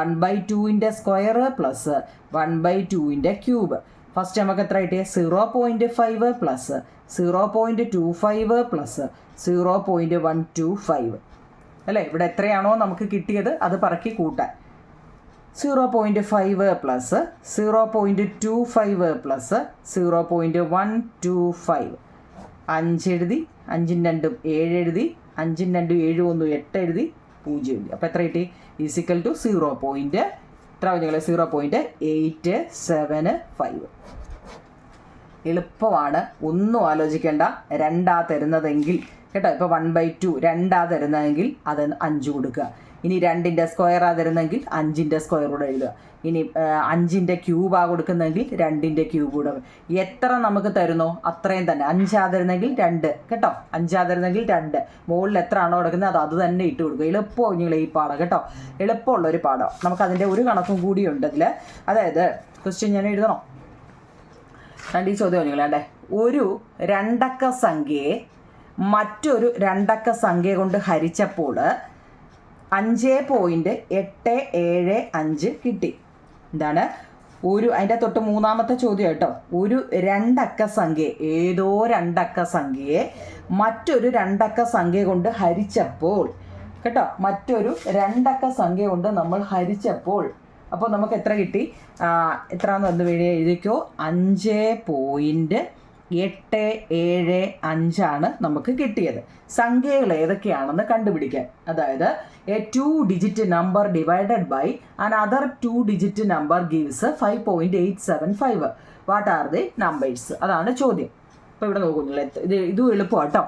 1/2ൻ്റെ സ്ക്വയർ പ്ലസ് 1/2ൻ്റെ ക്യൂബ്. ഫസ്റ്റ് നമുക്ക് എത്ര കിട്ടിയ, 0.5 പ്ലസ് 0.25 പ്ലസ് 0.125 അല്ലേ. ഇവിടെ എത്രയാണോ നമുക്ക് കിട്ടിയത് അത് പറക്കി കൂട്ടാൻ. 0.5 പ്ലസ് 0.25 പ്ലസ് 0.125. 5 എഴുതി, 5 2 7 എഴുതി, 5 2 7 1 8 എഴുതി, 0 എഴുതി. അപ്പോൾ എത്ര കിട്ടി, ഈസിക്കൽ ടു 0.875. എളുപ്പമാണ്, ഒന്നും ആലോചിക്കേണ്ട. 2 തരുന്നതെങ്കിൽ കേട്ടോ. ഇപ്പോൾ 1/2 2 തരുന്നതെങ്കിൽ അത് 5 കൊടുക്കുക. ഇനി 2ൻ്റെ സ്ക്വയറാണ് തരുന്നതെങ്കിൽ 5ൻ്റെ സ്ക്വയർ കൂടെ എഴുതുക. ഇനി 5ൻ്റെ ക്യൂബാണ് കൊടുക്കുന്നതെങ്കിൽ 2ൻ്റെ ക്യൂബ് കൂടെ. എത്ര നമുക്ക് തരുന്നോ അത്രയും തന്നെ. 5 തരുന്നെങ്കിൽ 2 കേട്ടോ. 5 തരുന്നെങ്കിൽ 2. മുകളിൽ എത്ര ആണോ കൊടുക്കുന്നത് അത് തന്നെ ഇട്ട് കൊടുക്കുക. എളുപ്പമാണ് നിങ്ങൾ ഈ പാഠം കേട്ടോ, എളുപ്പമുള്ളൊരു പാഠം. നമുക്കതിൻ്റെ ഒരു കണക്കും കൂടിയുണ്ട് അതിൽ. അതായത് ക്വസ്റ്റ്യൻ ഞാൻ എഴുതണം. 2 ചോദ്യം നിങ്ങളെ. ഒരു 2 അക്ക സംഖ്യയെ മറ്റൊരു 2 അക്ക സംഖ്യ കൊണ്ട് ഹരിച്ചപ്പോൾ 5.875 കിട്ടി. എന്താണ്, അതിൻ്റെ തൊട്ട് മൂന്നാമത്തെ ചോദ്യം കേട്ടോ. ഒരു രണ്ടക്ക സംഖ്യ, ഏതോ രണ്ടക്ക സംഖ്യയെ മറ്റൊരു രണ്ടക്ക സംഖ്യ കൊണ്ട് ഹരിച്ചപ്പോൾ കേട്ടോ, മറ്റൊരു രണ്ടക്ക സംഖ്യ കൊണ്ട് നമ്മൾ ഹരിച്ചപ്പോൾ അപ്പോൾ നമുക്ക് എത്ര കിട്ടി? എത്രയാണെന്ന് വന്ന് വീഡിയോ എഴുതിക്കോ. 5.875 നമുക്ക് കിട്ടിയത്. സംഖ്യകൾ ഏതൊക്കെയാണെന്ന് കണ്ടുപിടിക്കാൻ, അതായത് a 2 digit number divided by another 2 digit number gives 5.875. What are the numbers? അതാണ് ചോദ്യം. അപ്പോൾ ഇവിടെ നോക്കുന്നില്ല, ഇതും എളുപ്പമാണ് കേട്ടോ,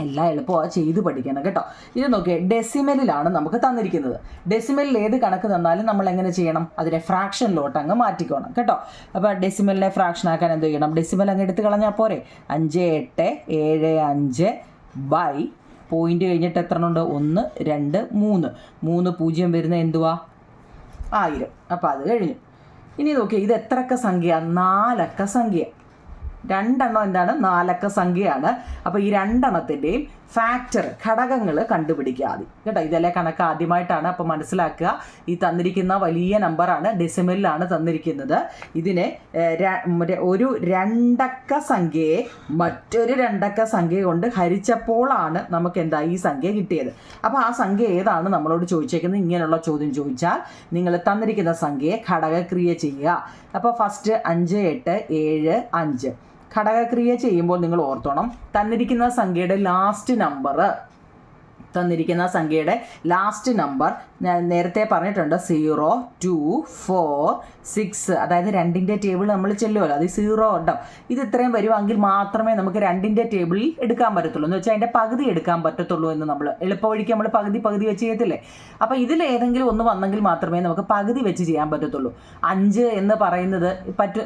എല്ലാം എളുപ്പമാണ്, ചെയ്ത് പഠിക്കണം കേട്ടോ. ഇത് നോക്കിയേ, ഡെസിമലിലാണ് നമുക്ക് തന്നിരിക്കുന്നത്. ഡെസിമലിൽ ഏത് കണക്ക് തന്നാലും നമ്മൾ എങ്ങനെ ചെയ്യണം? അതിനെ ഫ്രാക്ഷനിലോട്ട് അങ്ങ് മാറ്റിക്കോണം കേട്ടോ. അപ്പോൾ ഡെസിമലിനെ ഫ്രാക്ഷൻ ആക്കാൻ എന്ത് ചെയ്യണം? ഡെസിമൽ അങ്ങ് എടുത്ത് കളഞ്ഞാൽ പോരെ. 5.875 ബൈ പോയിന്റ് കഴിഞ്ഞിട്ട് എത്ര ഉണ്ട്? 1 2 3 0 വരുന്ന എന്തുവാ? 1000. അപ്പോൾ അത് കഴിഞ്ഞു. ഇനി നോക്കിയേ, ഇത് എത്രക്ക സംഖ്യ? 4 അക്ക സംഖ്യ. രണ്ടെണ്ണം എന്താണ്? 4 അക്ക സംഖ്യയാണ്. അപ്പോൾ ഈ രണ്ടെണ്ണത്തിൻ്റെയും ഫാക്ടർ, ഘടകങ്ങൾ കണ്ടുപിടിക്കുക ആദ്യം കേട്ടോ. ഇതെല്ലാം കണക്ക് ആദ്യമായിട്ടാണ്, അപ്പോൾ മനസ്സിലാക്കുക. ഈ തന്നിരിക്കുന്ന വലിയ നമ്പറാണ്, ഡെസിമലിലാണ് തന്നിരിക്കുന്നത്. ഇതിനെ ഒരു രണ്ടക്ക സംഖ്യയെ മറ്റൊരു രണ്ടക്ക സംഖ്യ കൊണ്ട് ഹരിച്ചപ്പോഴാണ് നമുക്ക് എന്താ ഈ സംഖ്യ കിട്ടിയത്. അപ്പോൾ ആ സംഖ്യ ഏതാണ് നമ്മളോട് ചോദിച്ചേക്കുന്നത്? ഇങ്ങനെയുള്ള ചോദ്യം ചോദിച്ചാൽ നിങ്ങൾ തന്നിരിക്കുന്ന സംഖ്യയെ ഘടകക്രിയ ചെയ്യുക. അപ്പോൾ ഫസ്റ്റ് 5 8 7 5 ഘടകക്രിയ ചെയ്യുമ്പോൾ നിങ്ങൾ ഓർത്തോണം, തന്നിരിക്കുന്ന സംഖ്യയുടെ ലാസ്റ്റ് നമ്പർ ഞാൻ നേരത്തെ പറഞ്ഞിട്ടുണ്ട്, 0 2 4 6. അതായത് 2ൻ്റെ ടേബിൾ നമ്മൾ ചെല്ലുമല്ലോ, അത് 0 ഉണ്ടോ. ഇത് ഇത്രയും വരുവാണെങ്കിൽ മാത്രമേ നമുക്ക് 2ൻ്റെ ടേബിളിൽ എടുക്കാൻ പറ്റത്തുള്ളൂ. എന്ന് വെച്ചാൽ അതിൻ്റെ പകുതി എടുക്കാൻ പറ്റത്തുള്ളൂ എന്ന് നമ്മൾ എളുപ്പവഴിക്ക് നമ്മൾ പകുതി വെച്ച് ചെയ്യത്തില്ലേ. അപ്പോൾ ഇതിൽ ഏതെങ്കിലും ഒന്ന് വന്നെങ്കിൽ മാത്രമേ നമുക്ക് പകുതി വെച്ച് ചെയ്യാൻ പറ്റത്തുള്ളൂ. 5 എന്ന് പറയുന്നത്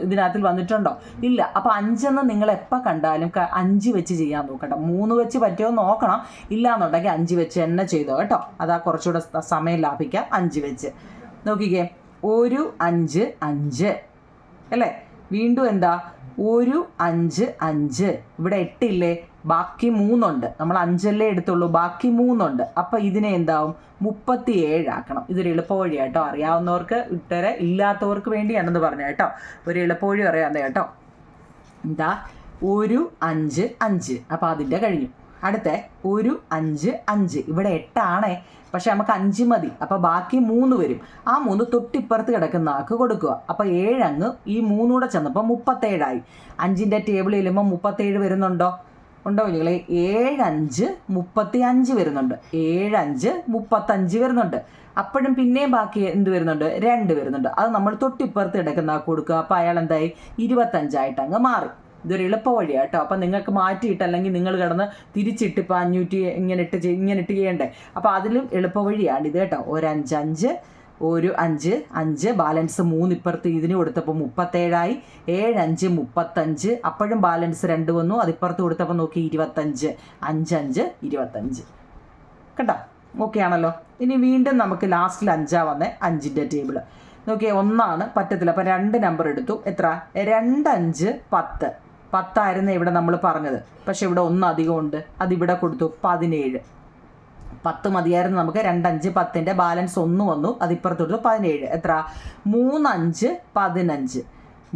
ഇതിനകത്തിൽ വന്നിട്ടുണ്ടോ? ഇല്ല. അപ്പോൾ 5 എന്ന് നിങ്ങൾ എപ്പോൾ കണ്ടാലും 5 വെച്ച് ചെയ്യാൻ നോക്കട്ടെ. 3 വെച്ച് പറ്റുമോ നോക്കണം. ഇല്ല എന്നുണ്ടെങ്കിൽ 5 വെച്ച് തന്നെ ചെയ്തോ കേട്ടോ. അതാ കുറച്ചുകൂടെ സമയം ലാഭിക്കാം. 5 വെച്ച് നോക്കിക്കേ. 1 5 5 അല്ലേ. വീണ്ടും എന്താ? 1 5 5. ഇവിടെ 8 ഇല്ലേ, ബാക്കി 3 ഉണ്ട്. നമ്മൾ 5 എടുത്തുള്ളൂ, ബാക്കി 3 ഉണ്ട്. അപ്പം ഇതിനെ എന്താവും? 37 ആക്കണം. ഇതൊരു എളുപ്പവഴി കേട്ടോ, അറിയാവുന്നവർക്ക് ഇട്ടരെ, ഇല്ലാത്തവർക്ക് വേണ്ടിയാണെന്ന് പറഞ്ഞു കേട്ടോ. ഒരു എളുപ്പവഴി അറിയാതെ കേട്ടോ. എന്താ? 1 5 5. അപ്പോൾ അതിൻ്റെ കഴിഞ്ഞു. അടുത്ത 1 5 5. ഇവിടെ 8 ആണേ, പക്ഷെ നമുക്ക് 5 മതി. അപ്പോൾ ബാക്കി 3 വരും. ആ 3 തൊട്ടിപ്പുറത്ത് കിടക്കുന്ന ആൾക്ക് കൊടുക്കുക. അപ്പോൾ 7 അങ്ങ് ഈ 3 കൂടെ ചെന്നപ്പോൾ 37 ആയി. 5ൻ്റെ ടേബിൾ ചെല്ലുമ്പോൾ 37 വരുന്നുണ്ടോ? ഉണ്ടോ നിങ്ങൾ? 7 5 35 വരുന്നുണ്ട്. 7 5 35 വരുന്നുണ്ട്. അപ്പോഴും പിന്നെയും ബാക്കി എന്ത് വരുന്നുണ്ട്? 2 വരുന്നുണ്ട്. അത് നമ്മൾ തൊട്ടിപ്പുറത്ത് കിടക്കുന്ന ആൾക്ക് കൊടുക്കുക. അപ്പോൾ അയാൾ എന്തായി? 25 അങ്ങ് മാറി. ഇതൊരു എളുപ്പവഴിയാണ് കേട്ടോ. അപ്പം നിങ്ങൾക്ക് മാറ്റിയിട്ട്, അല്ലെങ്കിൽ നിങ്ങൾ കിടന്ന് തിരിച്ചിട്ട് ഇപ്പോൾ 500 ഇങ്ങനെ ഇട്ട് ചെയ്യണ്ടേ. അപ്പോൾ അതിലും എളുപ്പവഴിയാണ് ഇത് കേട്ടോ. 1 5 5 1 5 5 ബാലൻസ് 3 ഇപ്പുറത്ത് ഇതിന് കൊടുത്തപ്പോൾ 37 ആയി. 7 5 35. അപ്പോഴും ബാലൻസ് 2 വന്നു. അതിപ്പുറത്ത് കൊടുത്തപ്പോൾ നോക്കി 25. 5 5 25 കേട്ടോ. ഓക്കെ ആണല്ലോ. ഇനി വീണ്ടും നമുക്ക് ലാസ്റ്റിൽ 5 വന്നേ. 5ൻ്റെ ടേബിൾ നോക്കിയേ, 1 പറ്റത്തില്ല. അപ്പോൾ 2 നമ്പർ എടുത്തു. എത്ര? 2 5 10. 10 ആയിരുന്നു ഇവിടെ നമ്മൾ പറഞ്ഞത്, പക്ഷെ ഇവിടെ 1 അധികം ഉണ്ട്. അതിവിടെ കൊടുത്തു 17. 10 മതിയായിരുന്നു നമുക്ക്. 2 5 10ൻ്റെ ബാലൻസ് 1 വന്നു. അതിപ്പുറത്ത് കൊടുത്തു 17. എത്ര? 3 5 15.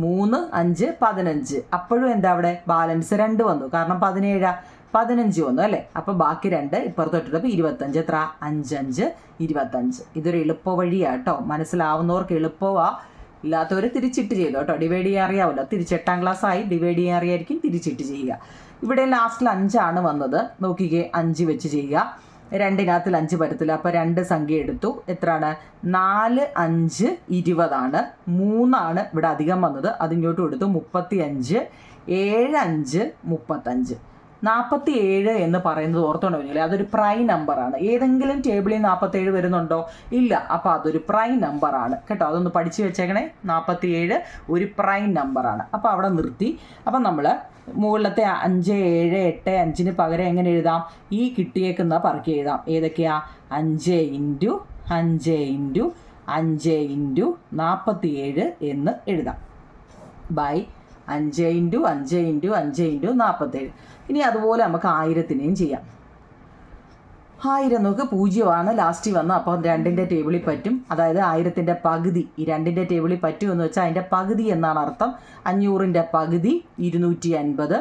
3 5 15. അപ്പോഴും എന്താ അവിടെ? ബാലൻസ് 2 വന്നു. കാരണം 17 15 വന്നു അല്ലേ. അപ്പോൾ ബാക്കി 2 ഇപ്പുറത്തോട്ടിട്ടപ്പോൾ 25. എത്ര? 5 5 25. ഇതൊരു എളുപ്പവഴിയാണ് കേട്ടോ. മനസ്സിലാവുന്നവർക്ക് എളുപ്പമാണ്, ഇല്ലാത്തവർ തിരിച്ചിട്ട് ചെയ്തു കേട്ടോ. ഡിവൈഡ് ചെയ്യാൻ അറിയാമല്ലോ. 8ാം ക്ലാസ് ആയി, ഡിവൈഡ് ചെയ്യാൻ അറിയായിരിക്കും, തിരിച്ചിട്ട് ചെയ്യുക. ഇവിടെ ലാസ്റ്റിൽ 5 വന്നത്. നോക്കിക്കേ, 5 വെച്ച് ചെയ്യുക. 2-ൽ 5 പറ്റത്തില്ല. അപ്പോൾ 2 സംഖ്യ എടുത്തു. എത്രയാണ്? 4 5 20 3 ഇവിടെ അധികം വന്നത്. അതിങ്ങോട്ട് കൊടുത്തു 35. 7 5 35. 47 എന്ന് പറയുന്നത് ഓർത്തോണമെങ്കിൽ അതൊരു പ്രൈം നമ്പറാണ്. ഏതെങ്കിലും ടേബിളിൽ 47 വരുന്നുണ്ടോ? ഇല്ല. അപ്പോൾ അതൊരു പ്രൈം നമ്പറാണ് കേട്ടോ. അതൊന്ന് പഠിച്ചു വെച്ചേക്കണേ. 47 ഒരു പ്രൈം നമ്പറാണ്. അപ്പോൾ അവിടെ നിർത്തി. അപ്പം നമ്മൾ മുകളിലത്തെ 5 7 8 5 പകരം എങ്ങനെ എഴുതാം? ഈ കിട്ടിയേക്കുന്ന പറക്കി എഴുതാം. ഏതൊക്കെയാ? 5 × 5 × 5 × 47 എന്ന് എഴുതാം. ബൈ 5 × 5 × 5 × 47. ഇനി അതുപോലെ നമുക്ക് 1000-നെയും ചെയ്യാം. 1000 നോക്ക് 0 ലാസ്റ്റ് വന്ന്, അപ്പോൾ 2ൻ്റെ ടേബിളിൽ പറ്റും. അതായത് 1000ൻ്റെ പകുതി ഈ 2ൻ്റെ ടേബിളിൽ പറ്റും എന്ന് വെച്ചാൽ അതിൻ്റെ പകുതി എന്നാണ് അർത്ഥം. 500ൻ്റെ പകുതി 250,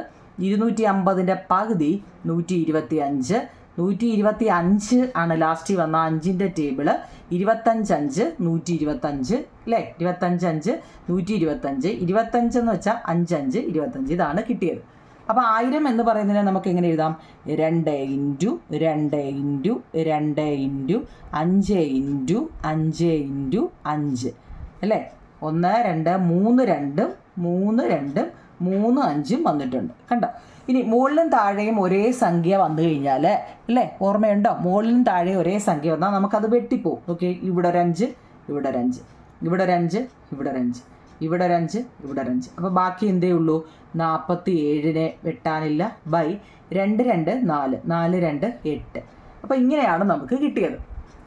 250ൻ്റെ പകുതി 125, 125 ആണ് ലാസ്റ്റ് വന്ന 5ൻ്റെ ടേബിള്. 25 125 അല്ലേ, 25 125, 25 എന്ന് വെച്ചാൽ 5 5 25, ഇതാണ് കിട്ടിയത്. അപ്പോൾ 1000 എന്ന് പറയുന്നതിനെ നമുക്ക് എങ്ങനെ എഴുതാം? 2 into 2 into 2 into 5 into 5 into 5 അല്ലേ. 1 2 3 2 3 2 3 5 വന്നിട്ടുണ്ട്, കണ്ടോ. ഇനി മുകളിലും താഴെയും ഒരേ സംഖ്യ വന്നു കഴിഞ്ഞാൽ അല്ലേ, ഓർമ്മയുണ്ടോ? മുകളിലും താഴെയും ഒരേ സംഖ്യ വന്നാൽ നമുക്കത് വെട്ടിപ്പോവും. ഓക്കെ, ഇവിടെ ഒരു 5, ഇവിടെ ഒരു 5, ഇവിടെ ഒരു 5, ഇവിടെ ഒരു 5, ഇവിടെ ഒരു 5, ഇവിടെ ഒരു 5. അപ്പോൾ ബാക്കി എന്തേ ഉള്ളൂ? 47നെ വെട്ടാനില്ല. ബൈ 2 2 4, 4 2 8. അപ്പോൾ ഇങ്ങനെയാണ് നമുക്ക് കിട്ടിയത്.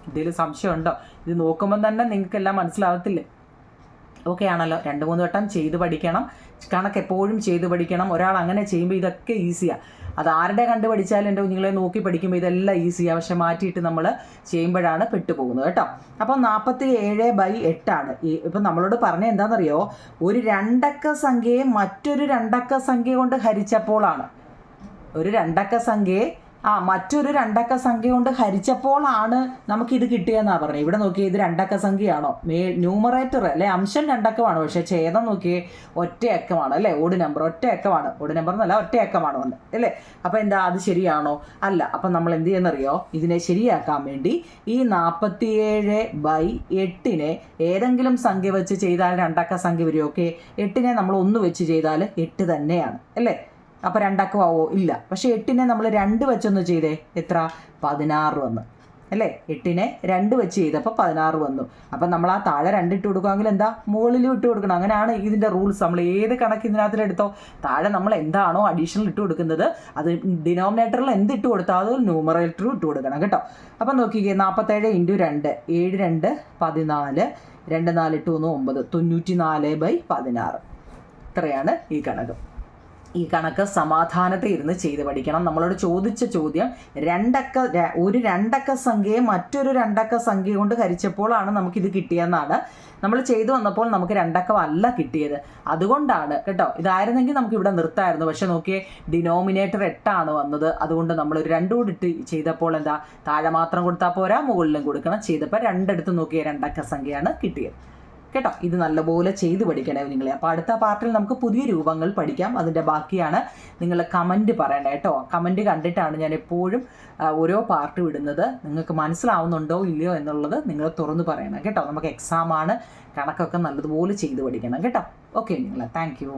ഇതിൽ സംശയമുണ്ടോ? ഇത് നോക്കുമ്പോൾ തന്നെ നിങ്ങൾക്കെല്ലാം മനസ്സിലാവത്തില്ലേ? ഓക്കെ ആണല്ലോ. 2-3 വട്ടം ചെയ്ത് പഠിക്കണം. കണക്ക് എപ്പോഴും ചെയ്ത് പഠിക്കണം. ഒരാൾ അങ്ങനെ ചെയ്യുമ്പോൾ ഇതൊക്കെ ഈസിയാണ്. അത് ആരുടെ കണ്ട് പഠിച്ചാലും എൻ്റെ കുഞ്ഞുങ്ങളെ നോക്കി പഠിക്കുമ്പോൾ ഇതെല്ലാം ഈസിയാണ്. പക്ഷെ മാറ്റിയിട്ട് നമ്മൾ ചെയ്യുമ്പോഴാണ് പെട്ടുപോകുന്നത് കേട്ടോ. അപ്പം 47/8 ആണ്. ഇപ്പം നമ്മളോട് പറഞ്ഞ എന്താണെന്നറിയോ? ഒരു 2 അക്ക സംഖ്യയെ മറ്റൊരു 2 അക്ക സംഖ്യ കൊണ്ട് ഹരിച്ചപ്പോഴാണ്. ഒരു 2 അക്ക സംഖ്യയെ മറ്റൊരു 2 അക്ക സംഖ്യ കൊണ്ട് ഹരിച്ചപ്പോഴാണ് നമുക്കിത് കിട്ടിയെന്നാണ് പറഞ്ഞത്. ഇവിടെ നോക്കിയേ, ഇത് 2 അക്ക സംഖ്യയാണോ? ന്യൂമറേറ്റർ അല്ലേ, അംശം 2 അക്കമാണ്. പക്ഷേ ഛേദം നോക്കിയേ, ഒറ്റ അക്കമാണ് അല്ലേ. ഓട് നമ്പർ ഒറ്റ അക്കമാണ്. ഓട് നമ്പർ എന്നല്ല, ഒറ്റ അക്കമാണ് വന്ന് അല്ലേ. അപ്പോൾ എന്താ, അത് ശരിയാണോ? അല്ല. അപ്പം നമ്മൾ എന്ത് ചെയ്യുന്നറിയോ? ഇതിനെ ശരിയാക്കാൻ വേണ്ടി ഈ 47/8നെ ഏതെങ്കിലും സംഖ്യ വെച്ച് ചെയ്താൽ 2 അക്ക സംഖ്യ വരും. ഓക്കെ, 8നെ നമ്മൾ 1 വെച്ച് ചെയ്താൽ 8 തന്നെയാണ് അല്ലേ. അപ്പോൾ 2 അക്കമാവോ? ഇല്ല. പക്ഷേ 8നെ നമ്മൾ 2 വെച്ചൊന്ന് ചെയ്തേ, എത്ര? 16 വന്നു അല്ലേ. 8നെ 2 വെച്ച് ചെയ്തപ്പോൾ 16 വന്നു. അപ്പം നമ്മൾ ആ താഴെ 2 ഇട്ട് കൊടുക്കുമെങ്കിൽ എന്താ, മുകളിലും ഇട്ട് കൊടുക്കണം. അങ്ങനെയാണ് ഇതിൻ്റെ റൂൾസ്. നമ്മൾ ഏത് കണക്ക് ഇതിനകത്തിലെടുത്തോ, താഴെ നമ്മൾ എന്താണോ അഡീഷണൽ ഇട്ട് കൊടുക്കുന്നത് അത് ഡിനോമിനേറ്ററിൽ എന്ത് ഇട്ട് കൊടുത്താൽ അത് ന്യൂമറേറ്ററും ഇട്ട് കൊടുക്കണം കേട്ടോ. അപ്പം നോക്കിക്കേ, 47 × 2 7 2 14, 2 4 8 1 9, 94/16. ഇത്രയാണ് ഈ കണക്ക്. ഈ കണക്ക് സമാധാനത്തിൽ ഇരുന്ന് ചെയ്ത് പഠിക്കണം. നമ്മളോട് ചോദിച്ച ചോദ്യം ഒരു 2 അക്ക സംഖ്യയെ മറ്റൊരു 2 അക്ക സംഖ്യ കൊണ്ട് ഹരിച്ചപ്പോഴാണ് നമുക്കിത് കിട്ടിയെന്നാണ്. നമ്മൾ ചെയ്തു വന്നപ്പോൾ നമുക്ക് 2 അക്കമല്ല കിട്ടിയത്. അതുകൊണ്ടാണ് കേട്ടോ. ഇതായിരുന്നെങ്കിൽ നമുക്ക് ഇവിടെ നിർത്തായിരുന്നു. പക്ഷെ നോക്കിയേ, ഡിനോമിനേറ്റർ 8 ആണ് വന്നത്. അതുകൊണ്ട് നമ്മൾ ഒരു 2 കൂടി ഇട്ട് ചെയ്തപ്പോൾ എന്താ, താഴെ മാത്രം കൊടുത്താൽ പോരാ, മുകളിലും കൊടുക്കണം. ചെയ്തപ്പോൾ 2 എടുത്ത് നോക്കിയ 2 അക്ക സംഖ്യയാണ് കിട്ടിയത് കേട്ടോ. ഇത് നല്ലപോലെ ചെയ്ത് പഠിക്കണേ നിങ്ങളെ. അപ്പോൾ അടുത്ത പാർട്ടിൽ നമുക്ക് പുതിയ രൂപങ്ങൾ പഠിക്കാം. അതിൻ്റെ ബാക്കിയാണ്. നിങ്ങൾ കമൻറ്റ് പറയണേ കേട്ടോ. കമൻറ്റ് കണ്ടിട്ടാണ് ഞാൻ എപ്പോഴും ഓരോ പാർട്ട് വിടുന്നത്. നിങ്ങൾക്ക് മനസ്സിലാവുന്നുണ്ടോ ഇല്ലയോ എന്നുള്ളത് നിങ്ങൾ തുറന്ന് പറയണം കേട്ടോ. നമുക്ക് എക്സാമാണ്. കണക്കൊക്കെ നല്ലതുപോലെ ചെയ്ത് പഠിക്കണം കേട്ടോ. ഓക്കെ നിങ്ങളെ, താങ്ക് യു.